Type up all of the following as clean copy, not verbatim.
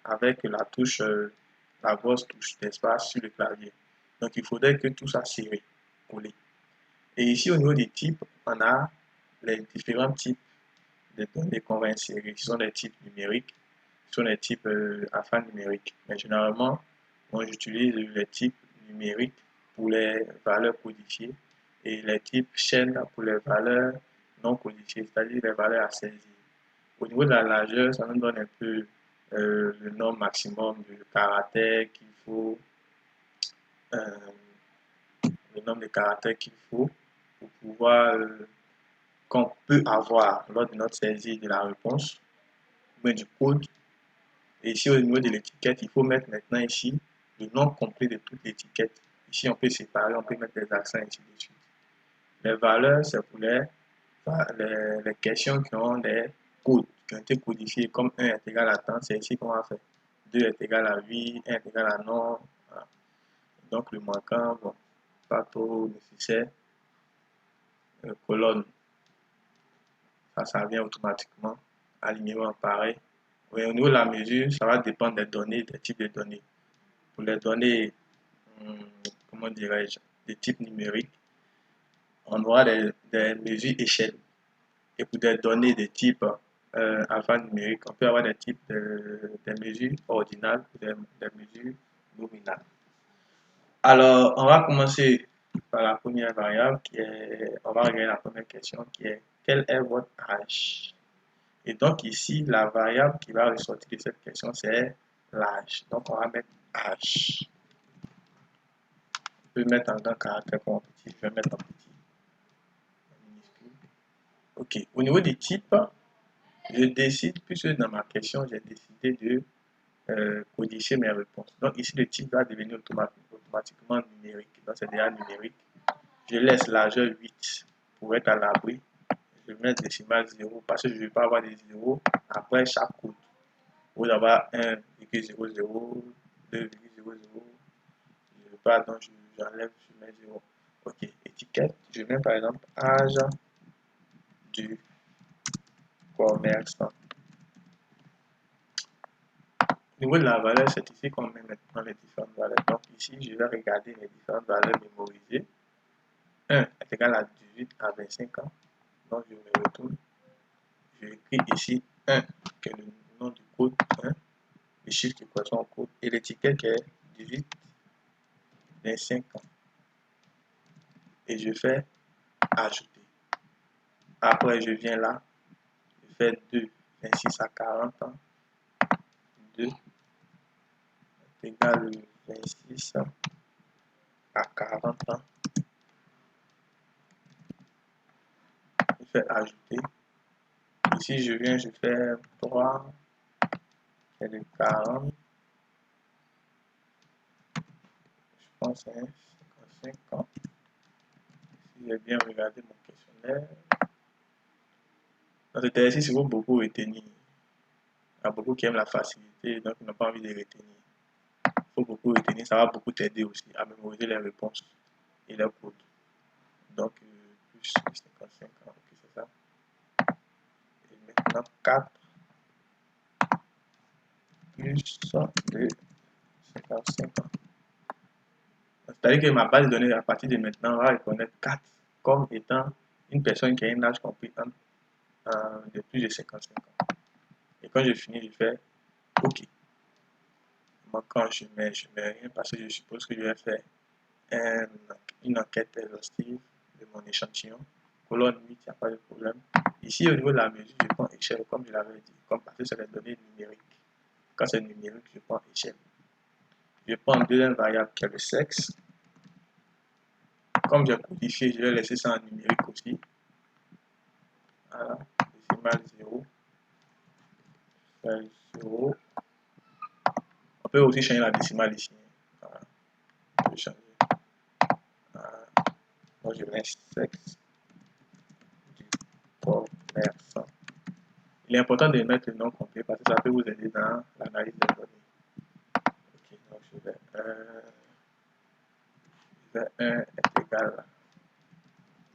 avec la touche, la grosse touche d'espace sur le clavier. Donc il faudrait que tout soit serré, collé. Et ici au niveau des types, on a les différents types de données qu'on va insérer. Ce sont des types numériques, ce sont des types alphanumériques. Mais généralement, moi j'utilise les types numériques pour les valeurs codifiées et les types chaînes pour les valeurs non codifiées, c'est-à-dire les valeurs à saisir. Au niveau de la largeur, ça nous donne un peu le nombre maximum de caractères qu'il faut, euh, le nombre de caractères qu'il faut pour pouvoir, qu'on peut avoir lors de notre saisie de la réponse, ou bien du code. Et ici, au niveau de l'étiquette, il faut mettre maintenant ici le nom complet de toute l'étiquette. Ici, on peut séparer, on peut mettre des accents, ainsi de suite. Les valeurs, c'est pour les questions qui ont des codes, qui ont été codifiés comme 1 est égal à temps. C'est ici qu'on va faire 2 est égal à 8, 1 est égal à non. Voilà. Donc, le manquant, bon, pas trop nécessaire. Colonne, ça vient automatiquement. Alignement, pareil. Oui, au niveau de la mesure, ça va dépendre des données, des types de données. Pour les données, comment dirais-je, des types numériques, on aura des mesures échelles. Et pour des données de type alphanumérique, on peut avoir des types des mesures ordinales ou des mesures nominales. Alors, on va commencer par la première variable qui est, on va regarder la première question qui est quel est votre âge? Et donc ici, la variable qui va ressortir de cette question, c'est l'âge. Donc on va mettre âge. On peut mettre en grand caractère comme petit, je vais mettre en petit. Ok, au niveau des types, je décide, puisque dans ma question, j'ai décidé de codifier mes réponses. Donc ici, le type va devenir automatiquement numérique. Donc c'est déjà numérique. Je laisse largeur 8 pour être à l'abri. Je vais mettre décimal 0 parce que je ne vais pas avoir des 0 après chaque code. Vous avez 1,00, 2,00, je ne veux pas, donc j'enlève, je mets 0. Ok, étiquette, je mets par exemple âge du commerçant. Au niveau de la valeur, c'est ici qu'on met maintenant les différentes valeurs. Donc ici, je vais regarder les différentes valeurs mémorisées. 1 est égal à 18 à 25 ans. Donc je me retourne. Je écris ici 1, qui est le nom du code 1, le chiffre qui correspond au code, et l'étiquette qui est 18, 25 ans. Et je fais ajouter. Après, je viens là, je fais 2, 26 à 40 ans. 2 est égal à 26 à 40 ans. Je fais ajouter. Ici, je viens, je fais 3, qui est de 40. Je pense que c'est 55 ans. Si j'ai bien regardé mon questionnaire. Dans cet exercice, il faut beaucoup retenir. Il y a beaucoup qui aiment la facilité, donc ils n'ont pas envie de retenir. Il faut beaucoup retenir, ça va beaucoup t'aider aussi à mémoriser les réponses et les codes. Donc, plus 55 ans, ok, c'est ça. Et maintenant, 4 plus de 55 ans. C'est-à-dire que ma base de données, à partir de maintenant, va reconnaître 4 comme étant une personne qui a un âge compris de plus de 55 ans. Et quand je finis, je fais OK. Moi, quand je mets rien parce que je suppose que je vais faire une enquête exhaustive de mon échantillon. Colonne 8, il n'y a pas de problème. Ici, au niveau de la mesure, je prends échelle, comme je l'avais dit, comme parce que c'est les données numériques. Quand c'est numérique, je prends échelle. Je prends une deuxième variable qui est le sexe. Comme j'ai codifié, je vais laisser ça en numérique aussi. Voilà, décimal 0. 0. On peut aussi changer la décimale ici. Voilà. On peut changer. Voilà. Donc je mets sexe du commerçant. Il est important de mettre le nom complet parce que ça peut vous aider dans l'analyse des données. Ok, donc je vais 1 est égal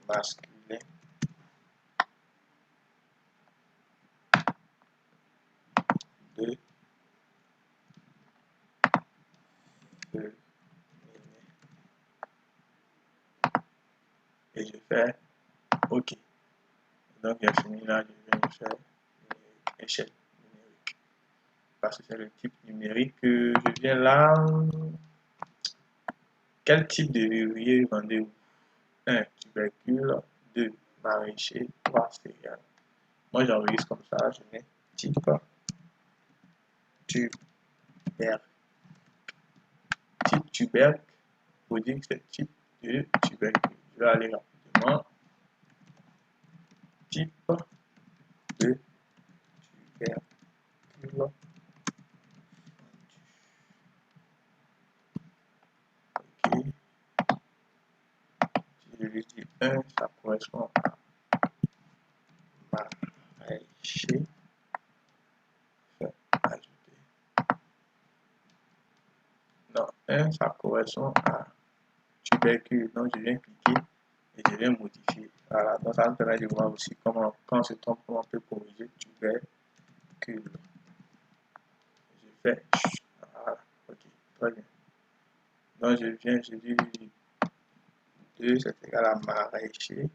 à masculin. 2 de et je fais OK. Donc j'ai fini là, je viens de faire échelle numérique. Parce que c'est le type numérique que je viens là. Quel type de verrouillé vendez-vous? 1. Tubercule. 2. Maraîcher. 3. Céréales. Moi j'enregistre comme ça, je mets type tubercle. Type tubercle, pour dire que c'est type de tubercule. Je vais aller rapidement. Type de tubercule. Ok. Si je lui dis 1, ça correspond à maraîcher. Ajouter. Non, 1, ça correspond à tubercule. Donc je viens cliquer et je viens modifier. Voilà, donc ça me permet de voir aussi comment, quand on se trompe, comment on peut corriger tubercule. Je fais, voilà, ok, très bien. Donc je viens, je dis 2, c'est égal à maraîcher.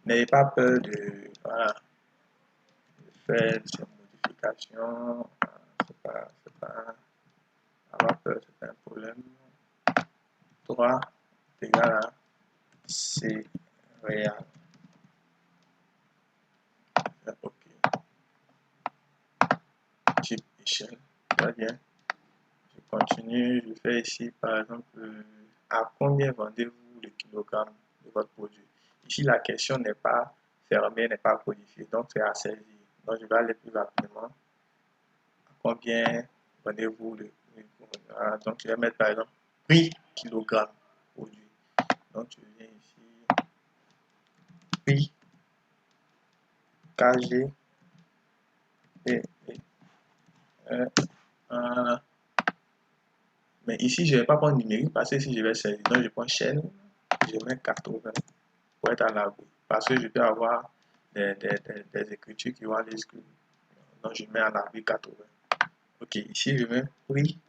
N'ayez pas peur de, voilà, de faire ces modifications. C'est pas, avoir peur, c'est un problème. 3 est égal à céréales. Ok. Type échelle. Très bien. Je continue. Je fais ici, par exemple, à combien vendez-vous le kilogramme de votre produit? Ici, la question n'est pas fermée, n'est pas codifiée. Donc, c'est à saisir. Donc, je vais aller plus rapidement. À combien vendez-vous le voilà, donc, je vais mettre, par exemple, prix kilogramme produit. Donc, je viens ici. Prix KG et mais ici, je ne vais pas prendre numérique parce que si je vais saisir, donc je prends chaîne, je mets 80 pour être à l'abri. Parce que je peux avoir des écritures qui vont aller exclure. Donc je mets à l'abri 80. Ok, ici je mets prix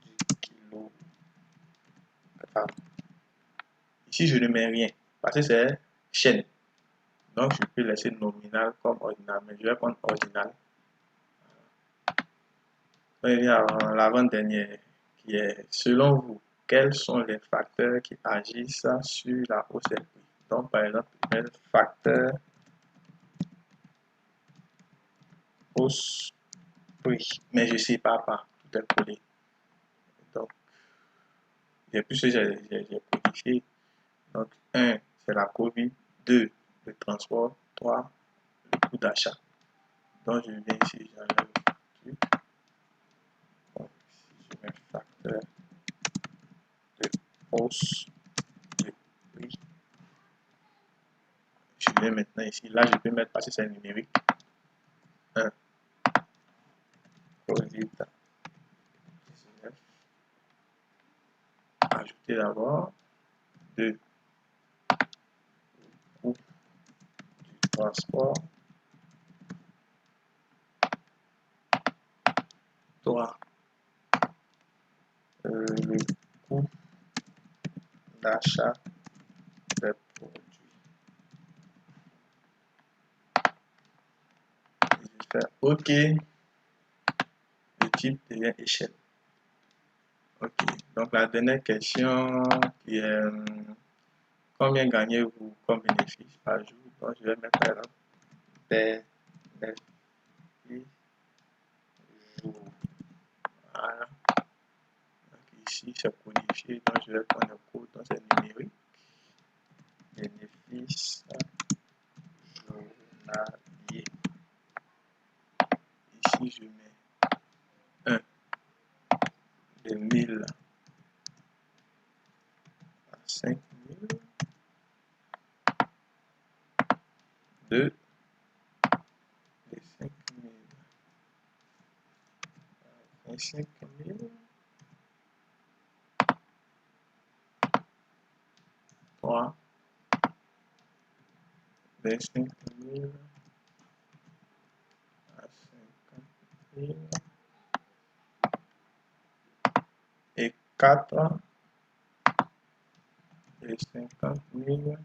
du kilogramme. Ici je ne mets rien parce que c'est chaîne. Donc je peux laisser nominal comme ordinal, mais je vais prendre ordinal. On revient à l'avant-dernière qui est selon vous, quels sont les facteurs qui agissent sur la hausse des prix? Donc, par exemple, le facteur hausse prix, mais je ne sais pas, tout est collé. Donc, j'ai plus que j'ai codifié. Donc, 1, c'est la COVID, 2, le transport, 3, le coût d'achat. Donc, je viens ici, j'enlève le truc. Donc, si je mets facteur de hausse de prix, je viens maintenant ici. Là, je peux mettre, parce que c'est numérique, 1, COVID-19. Ajouter d'abord. 2, coût du transport. 3, le coût d'achat des produits. Je fais OK. Le type devient échelle. OK. Donc la dernière question qui est combien gagnez-vous comme bénéfice par jour? Donc je vais mettre par exemple bénéfice jour. Voilà. Donc ici c'est codifié. Donc je vais prendre le code. Donc c'est numérique. Bénéfice journalier. Ici je mets 1 de 1000 à 5000. 2 de 5000 à 5000. 3 de 5000 à 50 000. 4 et 50 000.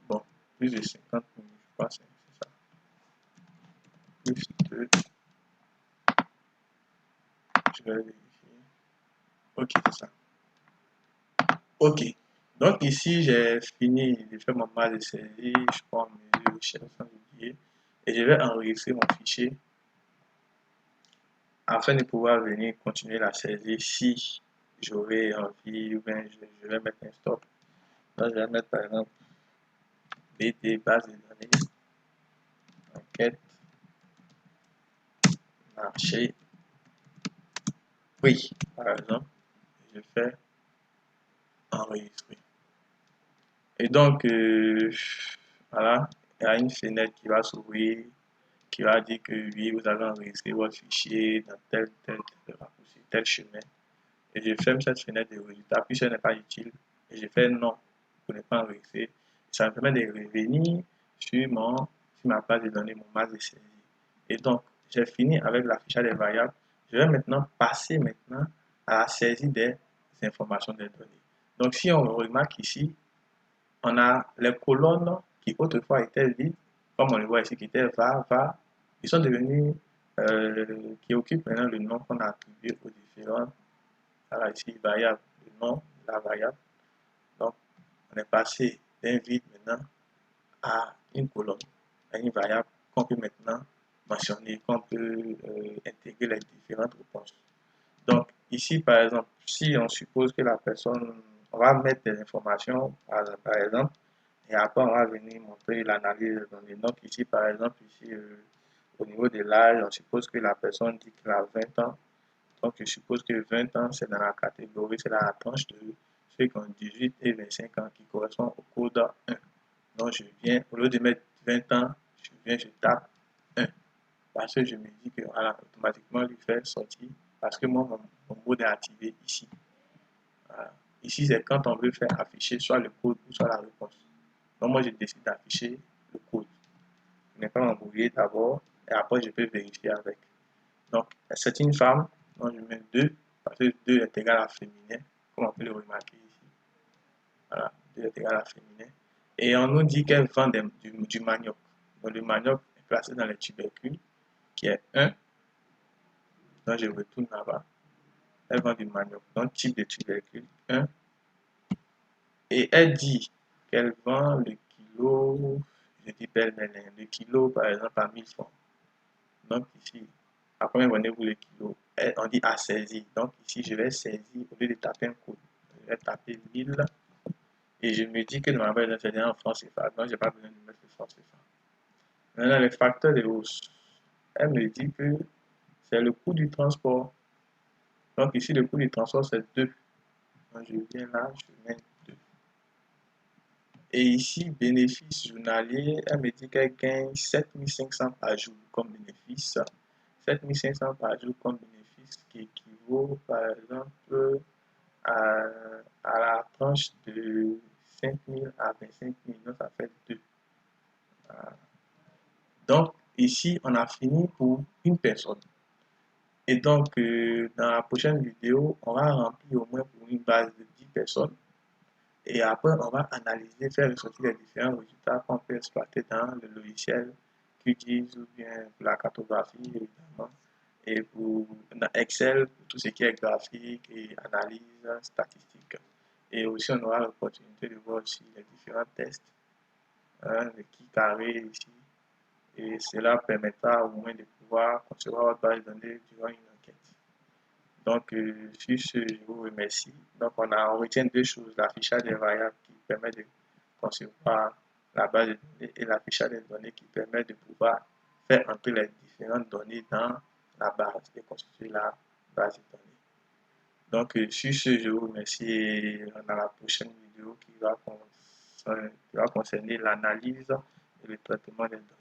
Bon, plus de 50 000, je crois, c'est ça. Plus de... Je vais vérifier. Ok, c'est ça. Ok. Donc ici, j'ai fini de faire mon base de saisie. Je prends mes recherches sans oublier. Et je vais enregistrer mon fichier afin de pouvoir venir continuer la saisie si j'aurais envie ou bien je vais mettre un stop. Donc je vais mettre par exemple BD base de données, enquête, marché, prix par exemple. Je fais enregistrer. Et donc voilà, il y a une fenêtre qui va s'ouvrir qui va dire que oui, vous avez enregistré votre fichier dans tel raccourci, tel chemin. Et je ferme cette fenêtre de résultats, puis ce n'est pas utile. Et je fais non pour ne pas enregistrer. Ça me permet de revenir sur ma base de données, mon base de saisie. Et donc, j'ai fini avec l'affichage des variables. Je vais maintenant passer à la saisie des informations des données. Donc, si on remarque ici, on a les colonnes qui autrefois étaient vides, comme on le voit ici, qui étaient var, ils sont devenus, qui occupent maintenant le nom qu'on a attribué aux différents, voilà ici, variables, le nom de la variable. Donc, on est passé d'un vide maintenant à une colonne, à une variable qu'on peut maintenant mentionner, qu'on peut intégrer les différentes réponses. Donc, ici, par exemple, si on suppose que la personne, on va mettre des informations, par exemple, et après, on va venir montrer l'analyse dans les notes. Ici, par exemple, ici, au niveau de l'âge, on suppose que la personne dit qu'elle a 20 ans. Donc, je suppose que 20 ans, c'est dans la catégorie, c'est dans la tranche de ceux qui ont 18 et 25 ans qui correspond au code 1. Donc, je viens, au lieu de mettre 20 ans, je tape 1. Parce que je me dis que, voilà, automatiquement, lui fait sortir. Parce que moi, mon mode est activé ici. Voilà. Ici, c'est quand on veut faire afficher soit le code ou soit la réponse. Donc, moi, je décide d'afficher le code. Je n'ai pas m'embrouiller d'abord et après, je peux vérifier avec. Donc, c'est une femme. Donc, je mets 2 parce que 2 est égal à féminin, comme on peut le remarquer ici. Voilà, 2 est égal à féminin. Et on nous dit qu'elle vend du manioc. Donc, le manioc est placé dans les tubercules, qui est 1. Donc, je retourne là-bas. Elle vend du manioc. Donc, type de tubercule, 1. Et elle dit qu'elle vend le kilo, je dis pêle-mêle, le kilo par exemple à 1000 francs. Donc ici, après abonnez-vous le kilo, on dit à saisir. Donc ici, je vais saisir au lieu de taper un code. Je vais taper 1000 et je me dis que ma base d'inférieur en France CFA. Donc je n'ai pas besoin de mettre le France CFA. Maintenant, le facteur de hausse, elle me dit que c'est le coût du transport. Donc ici, le coût du transport, c'est 2. Donc je viens là, je mets 2. Et ici, bénéfice journalier, elle me dit qu'elle gagne 7500 par jour comme bénéfice. 7500 par jour comme bénéfice qui équivaut par exemple à, à la tranche de 5000 à 25 000. Donc ça fait 2. Donc ici, on a fini pour une personne. Et donc, dans la prochaine vidéo, on va remplir au moins pour une base de 10 personnes. Et après, on va analyser, faire ressortir les différents résultats qu'on peut exploiter dans le logiciel QGIS ou bien pour la cartographie, évidemment, et pour dans Excel, pour tout ce qui est graphique et analyse statistique. Et aussi, on aura l'opportunité de voir aussi les différents tests, hein, le qui carré ici. Et cela permettra au moins de pouvoir concevoir votre base de données durant une enquête. Donc, sur ce, je vous remercie. Donc, on retient deux choses, l'affichage des variables qui permet de concevoir la base de données et l'affichage des données qui permet de pouvoir faire entrer les différentes données dans la base et constituer la base de données. Donc, sur ce, je vous remercie et on a la prochaine vidéo qui va concerner l'analyse et le traitement des données.